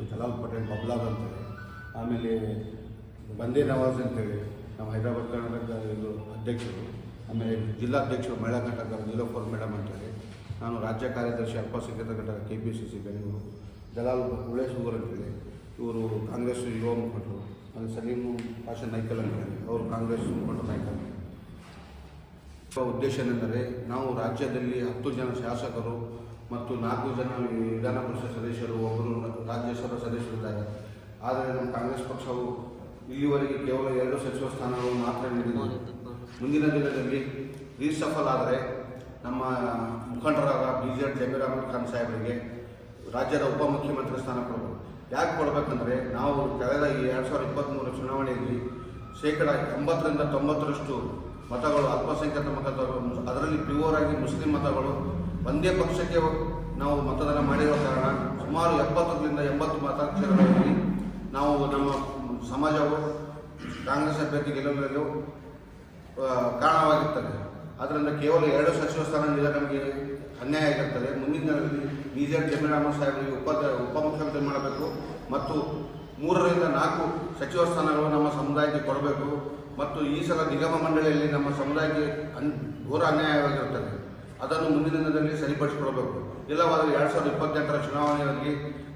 ಜಲಾಲ್ ಪಟೇಲ್ ಬಬ್ಲಾಗ್ ಅಂತೇಳಿ, ಆಮೇಲೆ ಬಂದೇ ನವಾಜ್ ಅಂತೇಳಿ ನಮ್ಮ ಹೈದರಾಬಾದ್ ಕರ್ನಾಟಕದ ಇದು ಅಧ್ಯಕ್ಷರು, ಆಮೇಲೆ ಜಿಲ್ಲಾಧ್ಯಕ್ಷರು ಮಹಿಳಾ ಘಟಕ ನೀಲೋಫರ್ ಮೇಡಮ್ ಅಂತೇಳಿ, ನಾನು ರಾಜ್ಯ ಕಾರ್ಯದರ್ಶಿ ಅಲ್ಪಸಂಖ್ಯಾತ ಘಟಕ KPCC ಬೆಂಗಳೂರು ಜಲಾಲ್ ಉಳೇಶೂರ್ ಅಂತೇಳಿ, ಇವರು ಕಾಂಗ್ರೆಸ್ ಯುವ ಮುಖಂಡರು, ಆಮೇಲೆ ಸಲೀಂ ಪಾಷಾ ನೈಕಲ್ ಅಂತೇಳಿ ಅವರು ಕಾಂಗ್ರೆಸ್ ಮುಖಂಡರು ನಾಯಕರು. ಉದ್ದೇಶ ಏನೆಂದರೆ ನಾವು ರಾಜ್ಯದಲ್ಲಿ 10 ಜನ ಶಾಸಕರು ಮತ್ತು 4 ಜನ ವಿಧಾನ ಪರಿಷತ್ ಸದಸ್ಯರು, ಒಬ್ಬರು ರಾಜ್ಯಸಭಾ ಸದಸ್ಯರಿದ್ದಾರೆ. ಆದರೆ ನಮ್ಮ ಕಾಂಗ್ರೆಸ್ ಪಕ್ಷವು ಇಲ್ಲಿವರೆಗೆ ಕೇವಲ 2 ಸಚಿವ ಸ್ಥಾನಗಳು ಮಾತ್ರ ನೀಡಿದೆ. ಮುಂದಿನ ದಿನದಲ್ಲಿ ರೀಸಫಲ್ ಆದರೆ ನಮ್ಮ ಮುಖಂಡರಾದ BZ ಜಮೀರ್ ಅಹಮದ್ ಖಾನ್ ಸಾಹೇಬರಿಗೆ ರಾಜ್ಯದ ಉಪಮುಖ್ಯಮಂತ್ರಿ ಸ್ಥಾನ ಕೊಡಬೇಕು. ಯಾಕೆ ಕೊಡಬೇಕಂದ್ರೆ ನಾವು ಕಳೆದ ಈ 2023 ಚುನಾವಣೆಯಲ್ಲಿ 80% ರಿಂದ 90% ಮತಗಳು ಅಲ್ಪಸಂಖ್ಯಾತ ಮತಗಳು, ಅದರಲ್ಲಿ ಪ್ಯೂರ್ ಆಗಿ ಮುಸ್ಲಿಂ ಮತಗಳು ಒಂದೇ ಪಕ್ಷಕ್ಕೆ ನಾವು ಮತದಾನ ಮಾಡಿರೋ ಕಾರಣ ಸುಮಾರು 70 ರಿಂದ 80 ಮತಕ್ಷೇತ್ರಗಳಲ್ಲಿ ನಾವು ನಮ್ಮ ಸಮಾಜವು ಕಾಂಗ್ರೆಸ್ ಅಭ್ಯರ್ಥಿ ಗೆಲ್ಲಲು ಕಾರಣವಾಗಿರ್ತದೆ. ಅದರಿಂದ ಕೇವಲ 2 ಸಚಿವ ಸ್ಥಾನ ನೀಡಿದರೆ ನಮಗೆ ಅನ್ಯಾಯ ಆಗಿರ್ತದೆ. ಮುಂದಿನ ದಿನದಲ್ಲಿ BZ ಜಮೀರ್ ಅಹಮದ್ ಸಾಹೇಬರಿಗೆ ಉಪಮುಖ್ಯಮಂತ್ರಿ ಮಾಡಬೇಕು ಮತ್ತು 3 ರಿಂದ 4 ಸಚಿವ ಸ್ಥಾನಗಳು ನಮ್ಮ ಸಮುದಾಯಕ್ಕೆ ಕೊಡಬೇಕು. ಮತ್ತು ಈ ಸಲ ನಿಗಮ ಮಂಡಳಿಯಲ್ಲಿ ನಮ್ಮ ಸಮುದಾಯಕ್ಕೆ ಘೋರ ಅನ್ಯಾಯವಾಗಿರುತ್ತದೆ. ಅದನ್ನು ಮುಂದಿನ ದಿನದಲ್ಲಿ ಸರಿಪಡಿಸಿಕೊಡಬೇಕು. ಇಲ್ಲವಾದರೆ 2028ರ ಚುನಾವಣೆಯಲ್ಲಿ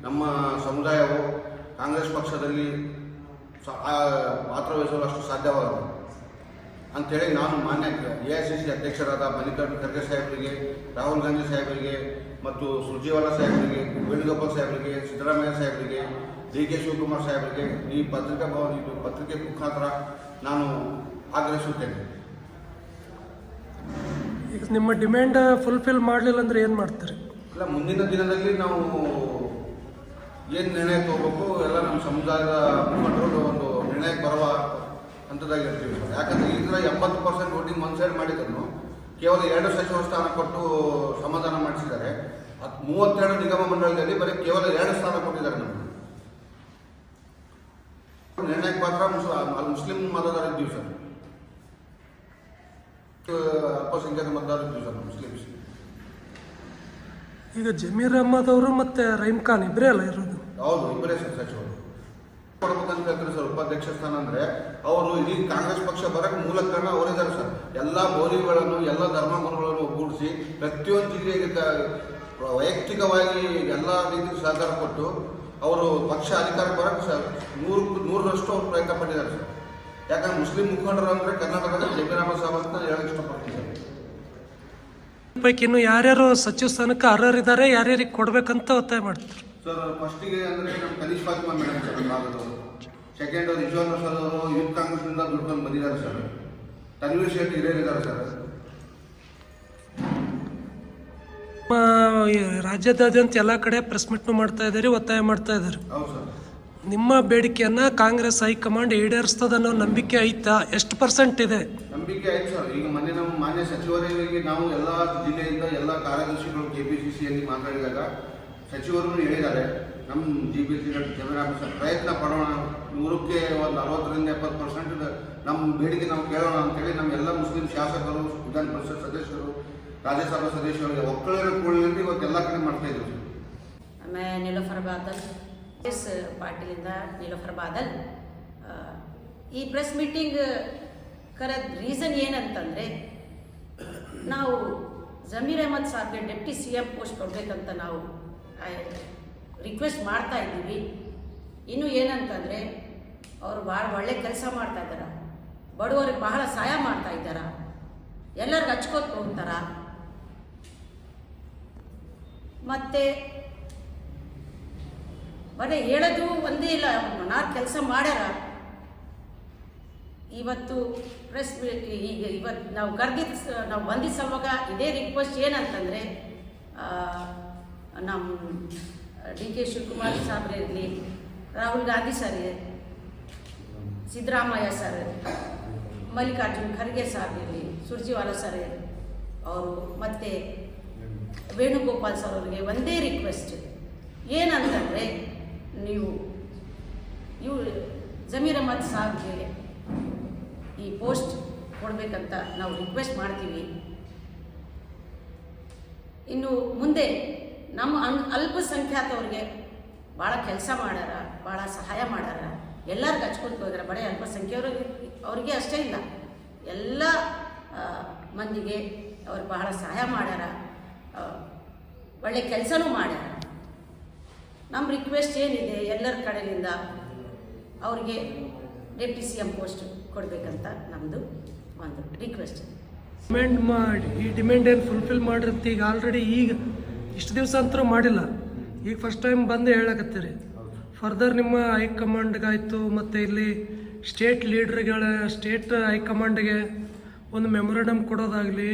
ನಮ್ಮ ಸಮುದಾಯವು ಕಾಂಗ್ರೆಸ್ ಪಕ್ಷದಲ್ಲಿ ಪಾತ್ರ ವಹಿಸಲು ಅಷ್ಟು ಸಾಧ್ಯವಾಗದು ಅಂಥೇಳಿ ನಾನು ಮಾನ್ಯ AICC ಅಧ್ಯಕ್ಷರಾದ ಮಲ್ಲಿಕಾರ್ಜುನ ಖರ್ಗೆ ಸಾಹೇಬರಿಗೆ, ರಾಹುಲ್ ಗಾಂಧಿ ಸಾಹೇಬರಿಗೆ ಮತ್ತು ಸುರ್ಜೇವಾಲಾ ಸಾಹೇಬರಿಗೆ, ವೇಣುಗೋಪಾಲ್ ಸಾಹೇಬರಿಗೆ, ಸಿದ್ದರಾಮಯ್ಯ ಸಾಹೇಬರಿಗೆ, DK ಶಿವಕುಮಾರ್ ಸಾಹೇಬರಿಗೆ ಈ ಪತ್ರಿಕೆ ಮುಖಾಂತರ ನಾನು ಆಗ್ರಹಿಸುತ್ತೇನೆ. ಈಗ ನಿಮ್ಮ ಡಿಮ್ಯಾಂಡ್ ಫುಲ್ಫಿಲ್ ಮಾಡಲಿಲ್ಲ ಅಂದರೆ ಏನು ಮಾಡ್ತಾರೆ? ಇಲ್ಲ, ಮುಂದಿನ ದಿನದಲ್ಲಿ ನಾವು ಏನು ನಿರ್ಣಯ ತಗೋಬೇಕು ಎಲ್ಲ ನಮ್ಮ ಸಮುದಾಯದ ಮುಖಂಡರು ಒಂದು ನಿರ್ಣಯಕ್ಕೆ ಬರುವ ಹಂತದಾಗಿರ್ತೀವಿ ಸರ್. ಯಾಕಂದರೆ ಈ ಥರ 80% ವೋಟಿಂಗ್ ಒಂದು ಸೈಡ್ ಮಾಡಿದ್ರು ಕೇವಲ 2 ಸಚಿವ ಸ್ಥಾನ ಕೊಟ್ಟು ಸಮಾಧಾನ ಮಾಡಿಸಿದ್ದಾರೆ. 32 ನಿಗಮ ಮಂಡಳದಲ್ಲಿ ಬರೀ ಕೇವಲ 2 ಸ್ಥಾನ ಕೊಟ್ಟಿದ್ದಾರೆ. ನಮಗೆ ನಿರ್ಣಯಕ್ಕೆ ಮಾತ್ರ ಮುಸ್ಲಿಂ ಮತದಾರ ಇದ್ದೀವಿ ಸರ್, ಅಲ್ಪಸಂಖ್ಯಾತ ಮತದಾರ ಇದ್ದೀವಿ ಸರ್ ಮುಸ್ಲಿಮ್ಸ್. ಈಗ ಜಮೀರ್ ಅಹಮದ್ ಅವರು ಮತ್ತು ರಹೀಮ್ ಖಾನ್ ಇಬ್ಬರೇ ಅಲ್ಲ ಇರೋದು? ಹೌದು, ಇಬ್ಬರೇ ಸರ್ ಸಚಿವರು ಕೊಡ್ಬೇಕಂತ ಹೇಳ್ತಾರೆ ಸರ್. ಉಪಾಧ್ಯಕ್ಷ ಸ್ಥಾನ ಅಂದರೆ ಅವರು ಇಡೀ ಕಾಂಗ್ರೆಸ್ ಪಕ್ಷ ಬರೋಕ್ಕೆ ಮೂಲ ಕಾರಣ ಅವರಿದ್ದಾರೆ ಸರ್. ಎಲ್ಲ ಮೌಲ್ಯಗಳನ್ನು, ಎಲ್ಲ ಧರ್ಮಗುರುಗಳನ್ನು ಒಗ್ಗೂಡಿಸಿ ಪ್ರತಿಯೊಂದು ಜಿಲ್ಲೆಗೆ ವೈಯಕ್ತಿಕವಾಗಿ ಎಲ್ಲ ರೀತಿ ಸಹಕಾರ ಕೊಟ್ಟು ಅವರು ಪಕ್ಷ ಅಧಿಕಾರಕ್ಕೆ ಬರೋಕ್ಕೆ ಸರ್ 100% ಅವ್ರು ಪ್ರಯತ್ನ ಪಟ್ಟಿದ್ದಾರೆ ಸರ್. ಯಾಕಂದ್ರೆ ಮುಸ್ಲಿಂ ಮುಖಂಡರು ಅಂದರೆ ಕರ್ನಾಟಕದ ಜಮೀರ್ ಅಹಮದ್ ಸಾಹೇಬ್ ಅಂತ ಹೇಳಕ್ಕೆ ಇಷ್ಟಪಡ್ತೀನಿ ಸರ್. ಪೈಕಿ ಇನ್ನು ಯಾರ್ಯಾರು ಸಚಿವ ಸ್ಥಾನಕ್ಕೆ ಅರ್ಹರಿದ್ದಾರೆ, ಯಾರ್ಯಾರಿಗೆ ಕೊಡಬೇಕಂತ ಒತ್ತಾಯ ಮಾಡ್ತಾರೆ ಸರ್? ಫಸ್ಟಿಗೆ ಅಂದರೆ ನಮ್ಮ ಕನೀಶ್ ಫಾತಿಮಾ ಮೇಡಮ್ ಸರ್ ಭಾಗದವರು. ಸೆಕೆಂಡ್ ರಿಜ್ವಾನ್ ಸರ್ ಅವರು ಯೂತ್ ಕಾಂಗ್ರೆಸ್ನಿಂದ ದುಡ್ಕೊಂಡು ಬಂದಿದ್ದಾರೆ ಸರ್. ತನ್ವೀರ್ ಶೆಟ್ಟಿ ಹಿರಿಯರಿದ್ದಾರೆ ಸರ್. ರಾಜ್ಯದಾದ್ಯಂತ ಎಲ್ಲ ಕಡೆ ಪ್ರೆಸ್ ಮೀಟ್ನು ಮಾಡ್ತಾ ಇದ್ದಾರೆ, ಒತ್ತಾಯ ಮಾಡ್ತಾ ಇದ್ದಾರೆ. ಹೌದು ಸರ್. ನಿಮ್ಮ ಬೇಡಿಕೆಯನ್ನು ಕಾಂಗ್ರೆಸ್ ಹೈಕಮಾಂಡ್ ಈಡೇರಿಸ್ತದೆ ಅನ್ನೋ ನಂಬಿಕೆ ಐತಾ? ಎಷ್ಟು % ಇದೆ? ನಂಬಿಕೆ ಆಯ್ತು ಸರ್. ಈಗ ಮೊನ್ನೆ ನಮ್ಮ ಮಾನ್ಯ ಸಚಿವರಿಗೆ ನಾವು ಎಲ್ಲ ಜಿಲ್ಲೆಯಿಂದ ಎಲ್ಲ ಕಾರ್ಯದರ್ಶಿಗಳು KPCCಯಲ್ಲಿ ಮಾತಾಡಿದಾಗ ಸಚಿವರು ಹೇಳಿದ್ದಾರೆ, ನಮ್ಮ ಜಮೀರ್ ಅಹಮದ್ ಸರ್ ಪ್ರಯತ್ನ ಪಡೋಣ, 100ಕ್ಕೆ ಒಂದು 60 ರಿಂದ 70% ನಮ್ಮ ಬೇಡಿಕೆ ನಾವು ಕೇಳೋಣ ಅಂತೇಳಿ ನಮ್ಮೆಲ್ಲ ಮುಸ್ಲಿಂ ಶಾಸಕರು, ವಿಧಾನ ಪರಿಷತ್ ಸದಸ್ಯರು, ರಾಜ್ಯಸಭಾ ಸದಸ್ಯರಿಗೆ ಒಕ್ಕಲಿಗರ ಕೂಡಲಿಂದ ಇವತ್ತೆಲ್ಲ ಕಡೆ ಮಾಡ್ತಾ ಇದ್ರು ಸರ್. मैं नीलोफर बादल इस ಪಾಟೀಲಿಂದ ನೀಲೋಫರ್ ಬಾದಲ್. ಈ ಪ್ರೆಸ್ ಮೀಟಿಂಗ್ ಕರೆದ ರೀಸನ್ ಏನಂತಂದರೆ, ನಾವು ಜಮೀರ್ ಅಹಮದ್ ಸಾಹೇಬ್ಗೆ ಡೆಪ್ಟಿ CM ಪೋಸ್ಟ್ ಕೊಡಬೇಕಂತ ನಾವು ರಿಕ್ವೆಸ್ಟ್ ಮಾಡ್ತಾ ಇದ್ದೀವಿ. ಇನ್ನು ಏನಂತಂದರೆ ಅವರು ಭಾಳ ಒಳ್ಳೆ ಕೆಲಸ ಮಾಡ್ತಾ ಇದ್ದಾರೆ, ಬಡವರಿಗೆ ಬಹಳ ಸಹಾಯ ಮಾಡ್ತಾ ಇದ್ದಾರೆ, ಎಲ್ಲರಿಗೂ ಹಚ್ಕೋತ ಹೋಗ್ತಾರೆ. ಮತ್ತು ಬರೀ ಹೇಳೋದು ಒಂದೇ ಇಲ್ಲ, ಮನಾರ್ ಕೆಲಸ ಮಾಡ್ಯಾರ. ಇವತ್ತು ಪ್ರೆಸ್ ಈಗ ಇವತ್ತು ನಾವು ನಾವು ಬಂದಿದ್ದ ಸಲುವಾಗ ಇದೇ ರಿಕ್ವೆಸ್ಟ್ ಏನಂತಂದರೆ, ನಮ್ಮ DK ಶಿವಕುಮಾರ್ ಸಾಹೇಬ್ರು ಇರಲಿ, ರಾಹುಲ್ ಗಾಂಧಿ ಸರ್, ಸಿದ್ದರಾಮಯ್ಯ ಸರ್, ಮಲ್ಲಿಕಾರ್ಜುನ ಖರ್ಗೆ ಸಾಹೇಬ್ ಇರಲಿ, ಸುರ್ಜೇವಾಲಾ ಸರ್ ಅವರು ಮತ್ತು ವೇಣುಗೋಪಾಲ್ ಸರ್ ಅವರಿಗೆ ಒಂದೇ ರಿಕ್ವೆಸ್ಟ್ ಏನಂತಂದರೆ, ನೀವು ಜಮೀರ್ ಅಹಮದ್ ಸಾಹೇಬ್ಗೆ ಈ ಪೋಸ್ಟ್ ಕೊಡಬೇಕಂತ ನಾವು ರಿಕ್ವೆಸ್ಟ್ ಮಾಡ್ತೀವಿ. ಇನ್ನು ಮುಂದೆ ನಮ್ಮ ಅಲ್ಪಸಂಖ್ಯಾತವ್ರಿಗೆ ಭಾಳ ಕೆಲಸ ಮಾಡ್ಯಾರ, ಭಾಳ ಸಹಾಯ ಮಾಡ್ಯಾರ, ಎಲ್ಲರಿಗೂ ಹಚ್ಕೊಂತ ಹೋಗ್ಯಾರ. ಬರೀ ಅಲ್ಪಸಂಖ್ಯಾತರಿಗೆ ಅವ್ರಿಗೆ ಅಷ್ಟೇ ಇಲ್ಲ, ಎಲ್ಲ ಮಂದಿಗೆ ಅವ್ರು ಬಹಳ ಸಹಾಯ ಮಾಡ್ಯಾರ, ಒಳ್ಳೆ ಕೆಲಸನೂ ಮಾಡ್ಯಾರ. ನಮ್ಮ ರಿಕ್ವೆಸ್ಟ್ ಏನಿದೆ, ಎಲ್ಲರ ಕಡೆಯಿಂದ ಅವ್ರಿಗೆ ಡೆಪ್ಟಿ ಸಿ ಎಂ ಪೋಸ್ಟ್ ಕೊಡಬೇಕಂತ ನಮ್ಮದು ಒಂದು ರಿಕ್ವೆಸ್ಟ್. ಡಿಮ್ಯಾಂಡ್ ಮಾಡಿ ಈ ಡಿಮ್ಯಾಂಡ್ ಏನು ಫುಲ್ಫಿಲ್ ಮಾಡಿರಂತ ಈಗ ಆಲ್ರೆಡಿ ಈಗ ಇಷ್ಟು ದಿವಸ ಅಂತೂ ಮಾಡಿಲ್ಲ, ಈಗ ಫಸ್ಟ್ ಟೈಮ್ ಬಂದು ಹೇಳಕತ್ತೀರಿ. ಫರ್ದರ್ ನಿಮ್ಮ ಹೈಕಮಾಂಡ್ಗಾಯಿತು ಮತ್ತು ಇಲ್ಲಿ ಸ್ಟೇಟ್ ಲೀಡ್ರ್ಗಳ ಸ್ಟೇಟ್ ಹೈಕಮಾಂಡ್ಗೆ ಒಂದು ಮೆಮೊರಂಡಮ್ ಕೊಡೋದಾಗಲಿ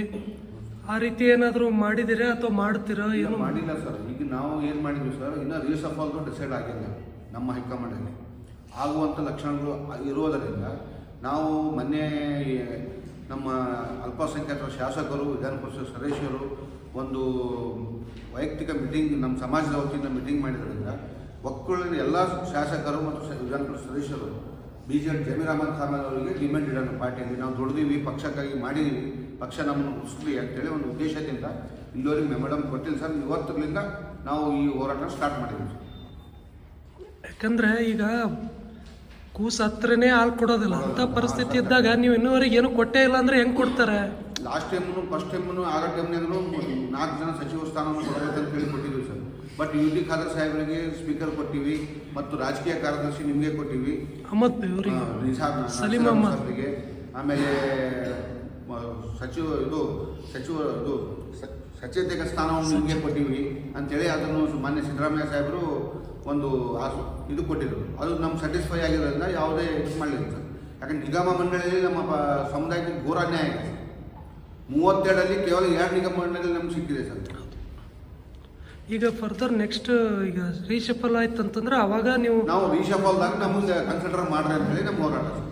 ಆ ರೀತಿ ಏನಾದರೂ ಮಾಡಿದ್ದೀರಾ ಅಥವಾ ಮಾಡ್ತೀರಾ? ಏನು ಮಾಡಿಲ್ಲ ಸರ್. ಈಗ ನಾವು ಏನು ಮಾಡಿದ್ವಿ ಸರ್, ಇನ್ನೂ ರೀಸಫಾಲ್ದು ಡಿಸೈಡ್ ಆಗಿಲ್ಲ ನಮ್ಮ ಹೈಕಮಾಂಡಲ್ಲಿ. ಆಗುವಂಥ ಲಕ್ಷಣಗಳು ಇರುವುದರಿಂದ ನಾವು ಮೊನ್ನೆ ನಮ್ಮ ಅಲ್ಪಸಂಖ್ಯಾತರ ಶಾಸಕರು, ವಿಧಾನ ಪರಿಷತ್ ಸದಸ್ಯರು ಒಂದು ವೈಯಕ್ತಿಕ ಮೀಟಿಂಗ್ ನಮ್ಮ ಸಮಾಜದ ವತಿಯಿಂದ ಮೀಟಿಂಗ್ ಮಾಡಿದ್ರಿಂದ ಒಕ್ಕೂಟದ ಎಲ್ಲ ಶಾಸಕರು ಮತ್ತು ವಿಧಾನ ಪರಿಷತ್ ಸದಸ್ಯರು BJP ಜಮೀರ್ ಅಹಮದ್ ಖಾನ್ ಅವರಿಗೆ ಡಿಮ್ಯಾಂಡ್ ಇಡೋಣ ಪಾರ್ಟಿಯಲ್ಲಿ. ನಾವು ದುಡಿದೀವಿ, ಪಕ್ಷಕ್ಕಾಗಿ ಮಾಡಿದ್ದೀವಿ, ಪಕ್ಷ ನಮ್ಮನ್ನು ಉಳಿಸ್ಲಿ ಅಂತೇಳಿ ಒಂದು ಉದ್ದೇಶದಿಂದ ಇಲ್ಲಿವರೆಗೆ ಮೆಮೊರಂ ಕೊಟ್ಟಿಲ್ಲ ಸರ್. ಇವತ್ತರಿಂದ ನಾವು ಈ ಹೋರಾಟ ಸ್ಟಾರ್ಟ್ ಮಾಡಿದ್ದೀವಿ. ಯಾಕಂದರೆ ಈಗ ಕೂಸು ಹತ್ರನೇ ಹಾಲು ಕೊಡೋದಿಲ್ಲ ಅಂಥ ಪರಿಸ್ಥಿತಿ ಇದ್ದಾಗ ನೀವು ಇನ್ನೂವರೆಗೆ ಏನು ಕೊಟ್ಟೇ ಇಲ್ಲ ಅಂದರೆ ಹೆಂಗೆ ಕೊಡ್ತಾರೆ? ಲಾಸ್ಟ್ ಟೈಮ್ನು ಫಸ್ಟ್ ಟೈಮ್ನು ಆಗೋ ಟೈಮ್ನಾಗೂ 4 ಜನ ಸಚಿವ ಸ್ಥಾನವನ್ನು ಕೊಡಬೇಕಂತ ಹೇಳಿ ಕೊಟ್ಟಿದ್ದೀವಿ ಸರ್. ಬಟ್ UT ಖಾದರ್ ಸಾಹೇಬರಿಗೆ ಸ್ಪೀಕರ್ ಕೊಟ್ಟಿವಿ ಮತ್ತು ರಾಜಕೀಯ ಕಾರ್ಯದರ್ಶಿ ನಿಮಗೆ ಕೊಟ್ಟಿವಿ, ಅಹಮದ್ ಅವರಿಗೆ, ಸಲೀಂ ಅವರಿಗೆ, ಆಮೇಲೆ ಸಚೇತಕ ಸ್ಥಾನವನ್ನು ನಿಮಗೆ ಕೊಟ್ಟಿವಿ ಅಂತೇಳಿ ಅದನ್ನು ಮಾನ್ಯ ಸಿದ್ದರಾಮಯ್ಯ ಸಾಹೇಬರು ಒಂದು ಇದು ಕೊಟ್ಟಿದ್ರು. ಅದು ನಮ್ಗೆ ಸ್ಯಾಟಿಸ್ಫೈ ಆಗಿರೋದ್ರಿಂದ ಯಾವುದೇ ಇದು ಮಾಡಲಿಲ್ಲ ಸರ್. ಯಾಕಂದ್ರೆ ನಿಗಮ ಮಂಡಳಿಯಲ್ಲಿ ನಮ್ಮ ಸಮುದಾಯಕ್ಕೆ ಘೋರ ಅನ್ಯಾಯ ಇದೆ. 37ರಲ್ಲಿ ಕೇವಲ 2 ನಿಗಮ ಮಂಡಳಿ ನಮ್ಗೆ ಸಿಕ್ಕಿದೆ ಸರ್. ಈಗ ಫರ್ದರ್ ನೆಕ್ಸ್ಟ್ ಈಗ ರೀಶಫಲ್ ಆಯ್ತು ಅಂತಂದ್ರೆ ಅವಾಗ ನಾವು ರೀಶಫಲ್ದಾಗ ನಮಗೆ ಕನ್ಸಿಡರ್ ಮಾಡ್ರಿ ಅಂತೇಳಿ ನಮ್ಮ ಹೋರಾಟ ಸರ್.